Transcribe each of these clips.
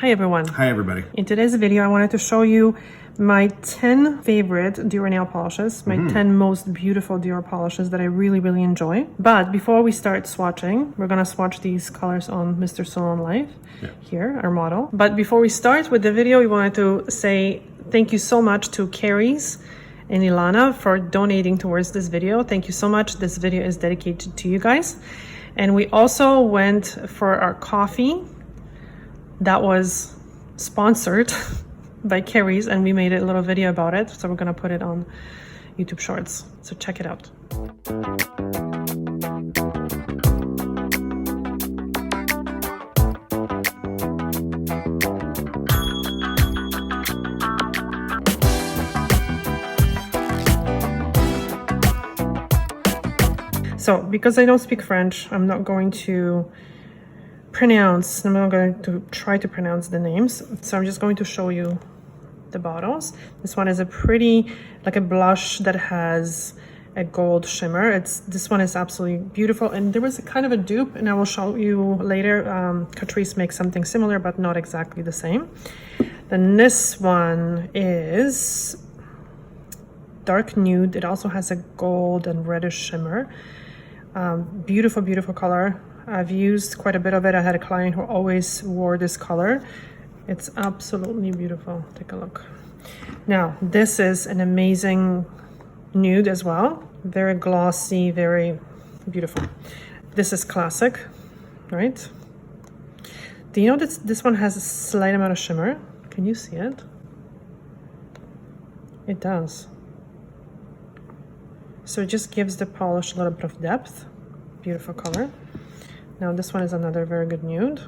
Hi everyone. Hi everybody. In today's video I wanted to show you my 10 favorite DIOR nail polishes, my 10 most beautiful DIOR polishes that I really enjoy. But before we start swatching, we're gonna swatch these colors on Mr. Salon Life, here, our model. But before we start with the video, we wanted to say thank you so much to Carrie's and Ilana for donating towards this video. Thank you so much. This video is dedicated to you guys. And we also went for our coffee that was sponsored by Carrie's, and we made a little video about it, so we're gonna put it on YouTube Shorts, so check it out. So because I don't speak French, I'm not going to I'm not going to try to pronounce the names, so I'm just going to show you the bottles. This one is a pretty, like a blush that has a gold shimmer. This one is absolutely beautiful, and there was a kind of a dupe, and I will show you later. Catrice makes something similar but not exactly the same. Then this one is dark nude. It also has a gold and reddish shimmer. Beautiful color. I've used quite a bit of it. I had a client who always wore this color. It's absolutely beautiful. Take a look. Now, this is an amazing nude as well. Very glossy, very beautiful. This is classic, right? Do you know that this one has a slight amount of shimmer? Can you see it? It does. So it just gives the polish a little bit of depth. Beautiful color. Now this one is another very good nude.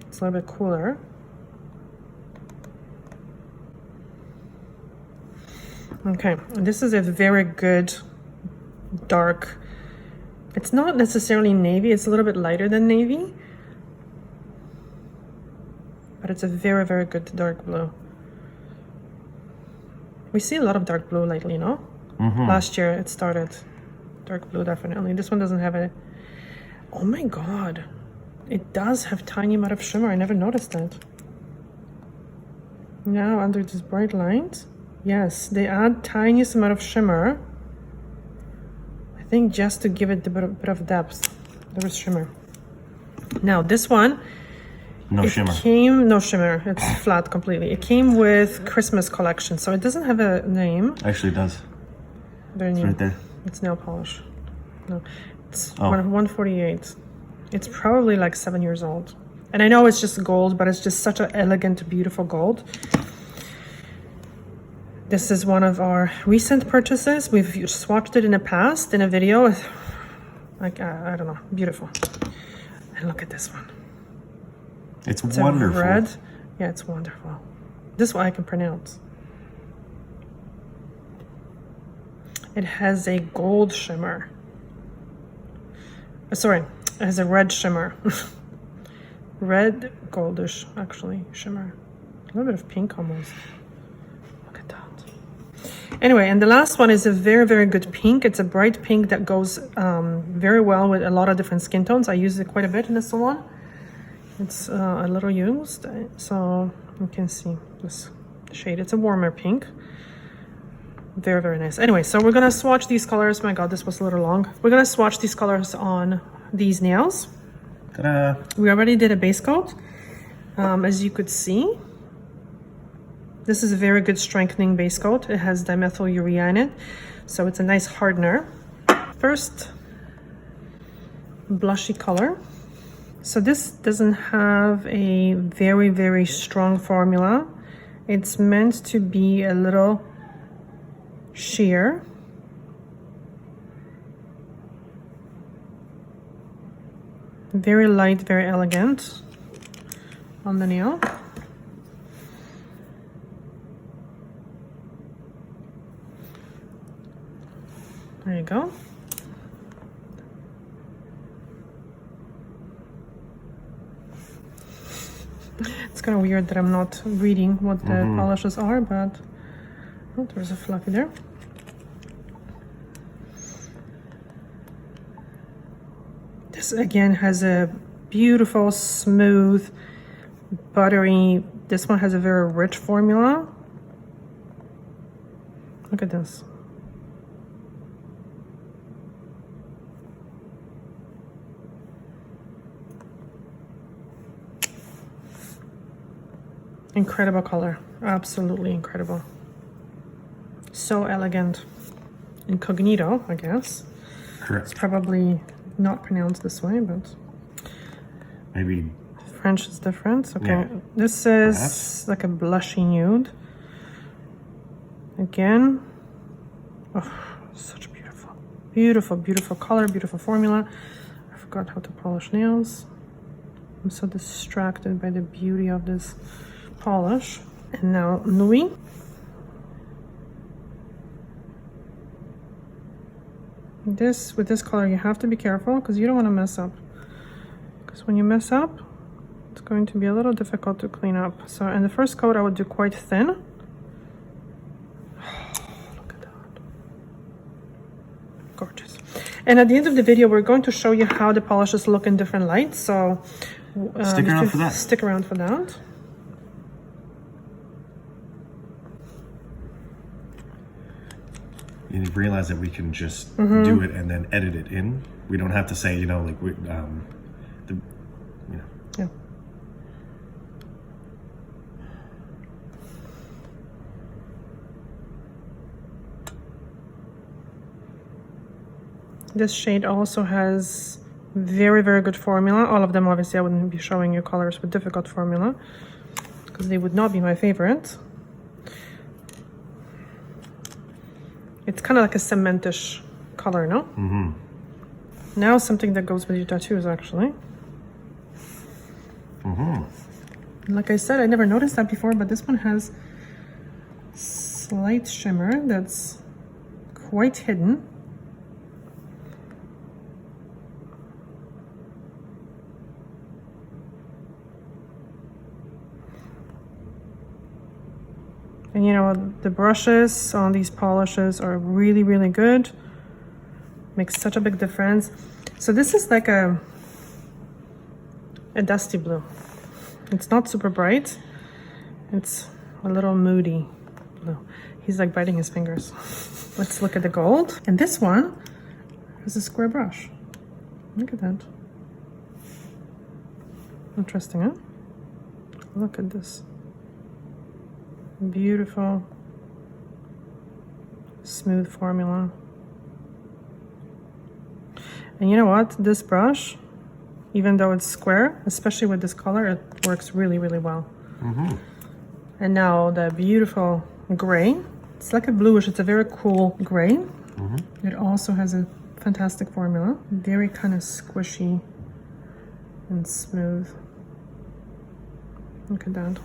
It's a little bit cooler. Okay, this is a very good dark. It's not necessarily navy, it's a little bit lighter than navy. But it's a very good dark blue. We see a lot of dark blue lately, no? Last year it started. Dark blue, definitely. This one doesn't have a... Oh my god, it does have tiny amount of shimmer. I never noticed that. Now under these bright lines, yes, they add tiniest amount of shimmer. I think just to give it a bit of depth. There is shimmer. Now this one, no shimmer. It's flat completely. It came with Christmas collection, so it doesn't have a name. Actually it does. Very new. It's right there. It's nail polish. No. It's 148. It's probably like 7 years old. And I know it's just gold, but it's just such an elegant, beautiful gold. This is one of our recent purchases. We've swatched it in the past in a video. Like, I don't know, beautiful. And look at this one. It's wonderful. Red. Yeah, it's wonderful. This one I can pronounce. It has a gold shimmer. Sorry, it has a red shimmer. Red goldish, actually, shimmer. A little bit of pink almost. Look at that. Anyway, and the last one is a very good pink. It's a bright pink that goes very well with a lot of different skin tones. I use it quite a bit in the salon. It's a little used, so you can see this shade. It's a warmer pink. Very nice. Anyway, so we're gonna swatch these colors. My god, this was a little long. We're gonna swatch these colors on these nails. Ta-da. We already did a base coat. As you could see, this is a very good strengthening base coat. It has dimethylurea in it, so it's a nice hardener. First, blushy color. So this doesn't have a very strong formula. It's meant to be a little sheer. Very light, very elegant on the nail. There you go. It's kind of weird that I'm not reading what the polishes are, but oh, there's a fluffy there. This again has a beautiful, smooth, buttery. This one has a very rich formula. Look at this. Incredible color, absolutely incredible. So elegant. Incognito, I guess. Correct. It's probably not pronounced this way, but maybe French is different. Okay, yeah. this is Perhaps. like a blushy nude. Again, oh, such beautiful, beautiful, beautiful color, beautiful formula. I forgot how to polish nails. I'm so distracted by the beauty of this polish. And now Louis. This, with this color, you have to be careful because you don't want to mess up. Because when you mess up, it's going to be a little difficult to clean up. So in the first coat, I would do quite thin. Look at that. Gorgeous. And at the end of the video, we're going to show you how the polishes look in different lights. So stick around for that. Stick around for that. You realize that we can just do it and then edit it in. We don't have to say, you know, like Yeah. This shade also has very, very good formula. All of them, obviously, I wouldn't be showing you colors with difficult formula because they would not be my favorite. It's kind of like a cementish color, no? Mm-hmm. Now something that goes with your tattoos, actually. Mm-hmm. Like I said, I never noticed that before, but this one has slight shimmer that's quite hidden. And you know, the brushes on these polishes are really, really good. Makes such a big difference. So this is like a dusty blue. It's not super bright. It's a little moody blue. He's like biting his fingers. Let's look at the gold. And this one is a square brush. Look at that. Interesting, huh? Look at this. Beautiful, smooth formula. And you know what? This brush, even though it's square, especially with this color, it works really, really well. Mm-hmm. And now the beautiful gray. It's like a bluish. It's a very cool gray. Mm-hmm. It also has a fantastic formula. Very kind of squishy and smooth. Look at that.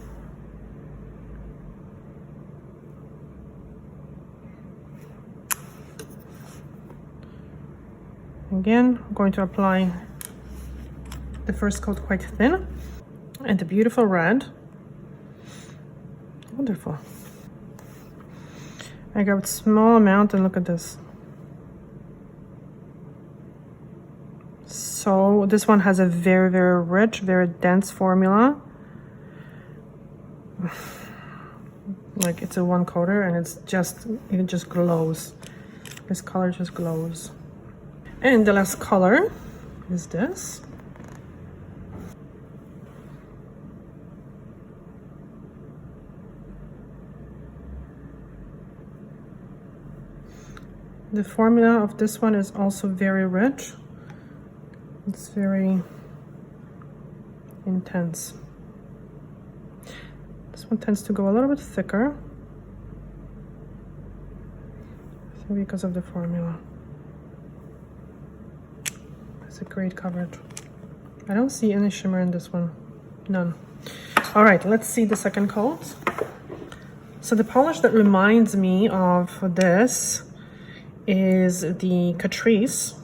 Again, I'm going to apply the first coat quite thin. And the beautiful red. Wonderful. I got a small amount and look at this. So this one has a very, very rich, very dense formula. Like it's a one coater and it just glows. This color just glows. And the last color is this. The formula of this one is also very rich. It's very intense. This one tends to go a little bit thicker. I think because of the formula. It's a great coverage. I don't see any shimmer in this one. None. All right, let's see the second coat. So the polish that reminds me of this is the Catrice.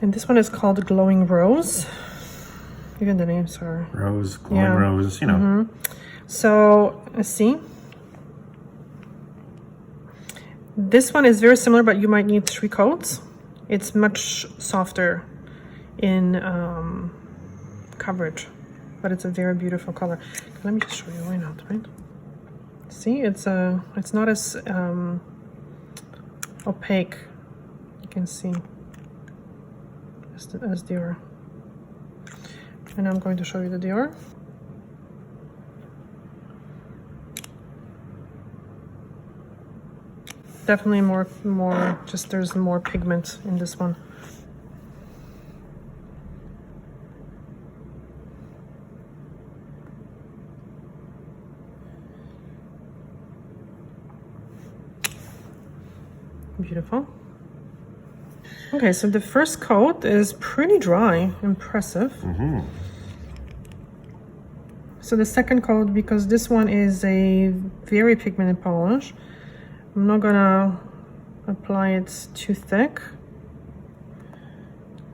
And this one is called Glowing Rose. Even the names are... Rose, glowing rose, you know. Mm-hmm. So, let's see. This one is very similar, but you might need 3 coats. It's much softer in coverage, but it's a very beautiful color. Let me just show you, why not, right? See, it's not as opaque, you can see, as DIOR. And I'm going to show you the DIOR. Definitely more, just there's more pigment in this one. Beautiful. Okay, so the first coat is pretty dry, impressive. So the second coat, because this one is a very pigmented polish, I'm not gonna apply it too thick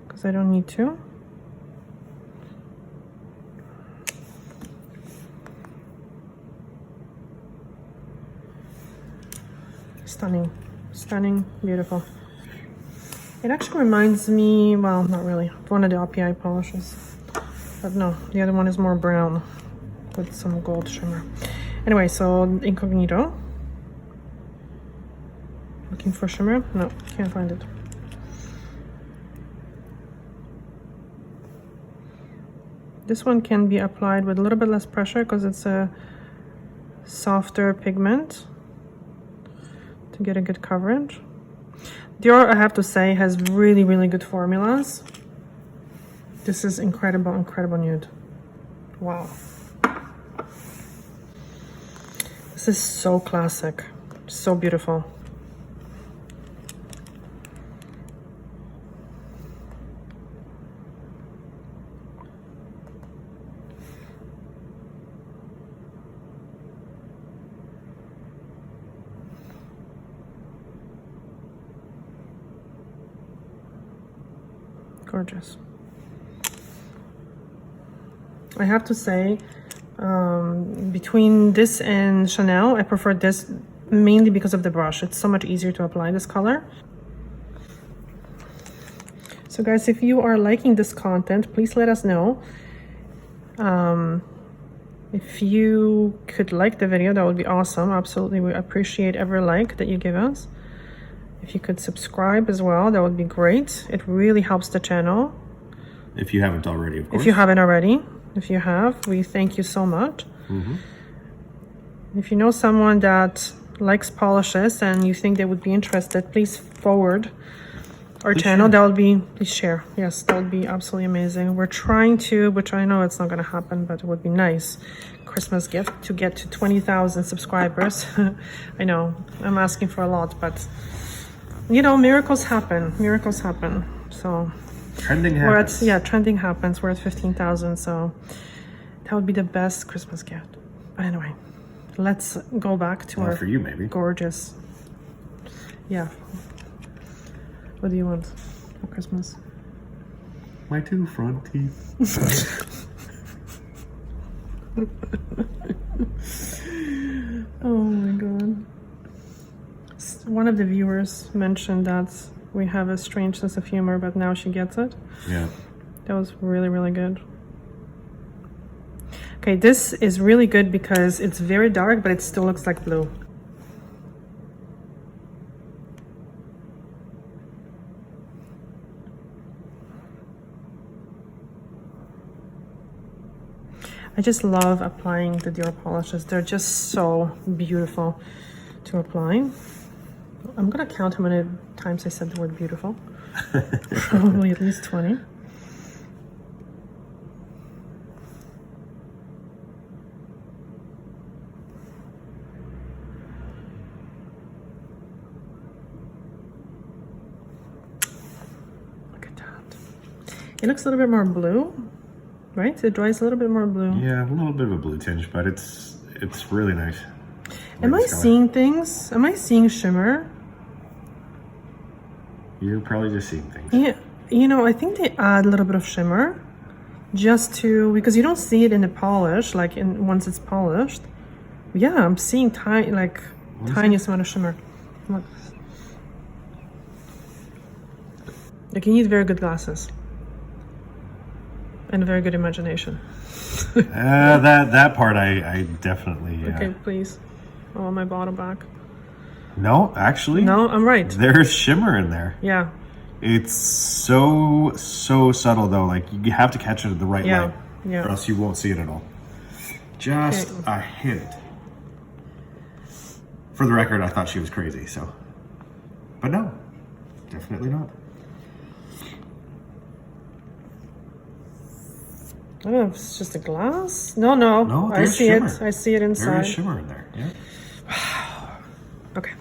because I don't need to. Stunning, stunning, beautiful. It actually reminds me, well, not really, of one of the RPI polishes, but no, the other one is more brown with some gold shimmer. Anyway, so incognito. Looking for shimmer? No, can't find it. This one can be applied with a little bit less pressure because it's a softer pigment to get a good coverage. DIOR, I have to say, has really, really good formulas. This is incredible, incredible nude. Wow. This is so classic, so beautiful. Gorgeous. I have to say, between this and Chanel, I prefer this mainly because of the brush. It's so much easier to apply this color. So guys, if you are liking this content, please let us know. If you could like the video, that would be awesome. Absolutely, we appreciate every like that you give us. If you could subscribe as well, that would be great. It really helps the channel. If you haven't already, of course. If you haven't already. If you have, we thank you so much. If you know someone that likes polishes and you think they would be interested, please forward our channel. That would be, please share. Yes, that would be absolutely amazing. We're trying to, which I know it's not going to happen, but it would be nice Christmas gift to get to 20,000 subscribers. I know I'm asking for a lot, but you know, miracles happen. Miracles happen. So trending happens. Trending happens. We're at 15,000, so that would be the best Christmas gift. But anyway, let's go back to our for you, maybe. Gorgeous. Yeah. What do you want for Christmas? My 2 front teeth. Oh my god. One of the viewers mentioned that we have a strange sense of humor, but now she gets it. Yeah. That was really, really good. Okay, this is really good because it's very dark, but it still looks like blue. I just love applying the DIOR polishes. They're just so beautiful to apply. I'm gonna count how many times I said the word beautiful. Probably at least 20. Look at that. It looks a little bit more blue, right? It dries a little bit more blue. Yeah, a little bit of a blue tinge, but it's really nice. Am I seeing things? Am I seeing shimmer? You're probably just seeing things. Yeah, you know, I think they add a little bit of shimmer just to, because you don't see it in the polish, like once it's polished. Yeah, I'm seeing tiniest amount of shimmer. Look. Like, you need very good glasses. And a very good imagination. That part I definitely. Okay, please. I want my bottle back. No, actually. No, I'm right. There's shimmer in there. Yeah. It's so subtle though. Like you have to catch it at the right light, Yeah. or else you won't see it at all. Just a hint. For the record, I thought she was crazy. So, but no, definitely not. I don't know if it's just a glass. No, I see shimmer. it. I see it inside. There is shimmer in there. Yeah. Okay.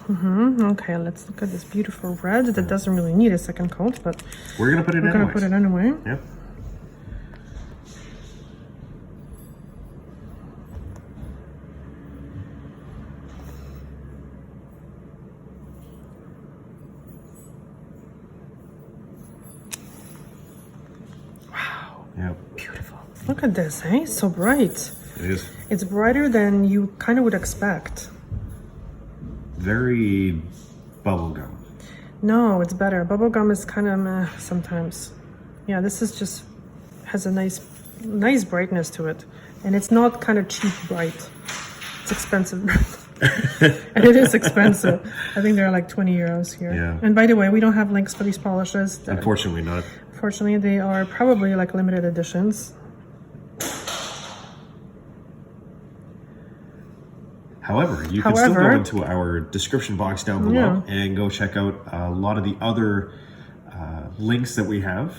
Okay, let's look at this beautiful red that doesn't really need a second coat, but we're gonna put it we're gonna put it anyway. Yep. Wow. Yep. Beautiful. Look at this, eh? So bright. It is. It's brighter than you kind of would expect. Very bubblegum. No, it's better. Bubblegum is kind of meh sometimes. Yeah, this is just has a nice brightness to it. And it's not kind of cheap bright. It's expensive. And it is expensive. I think they're like 20 euros here. Yeah. And by the way, we don't have links for these polishes. Unfortunately not. Fortunately, they are probably like limited editions. However, you can still go into our description box down below and go check out a lot of the other links that we have.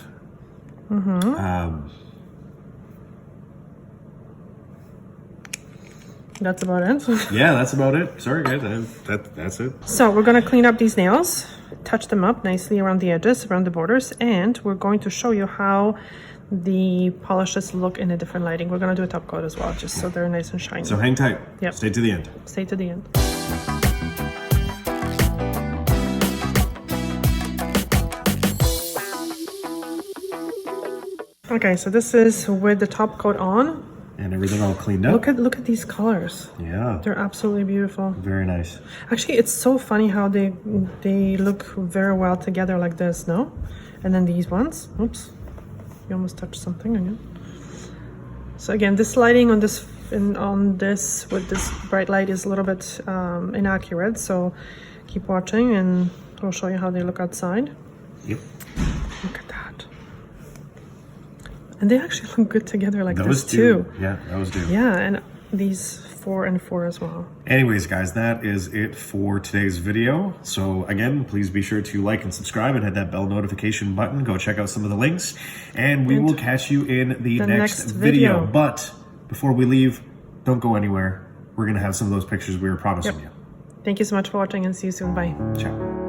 That's about it. Yeah, that's about it. Sorry, guys. That's it. So we're going to clean up these nails, touch them up nicely around the edges, around the borders, and we're going to show you how the polishes look in a different lighting. We're going to do a top coat as well, just so they're nice and shiny. So hang tight. Yep. Stay to the end. Stay to the end. Okay, so this is with the top coat on. And everything all cleaned up. Look at these colors. Yeah. They're absolutely beautiful. Very nice. Actually, it's so funny how they look very well together like this, no? And then these ones. Oops. You almost touched something again. So again, this lighting on this with this bright light is a little bit inaccurate. So keep watching, and I'll show you how they look outside. Yep. Look at that. And they actually look good together like Those this too. Yeah, those do. Yeah, and these 4 and 4 as well. Anyways, guys, that is it for today's video. So again, please be sure to like and subscribe and hit that bell notification button. Go check out some of the links, and we will catch you in the next video. But before we leave, don't go anywhere. We're going to have some of those pictures we were promising you. Thank you so much for watching, and see you soon. Bye. Ciao.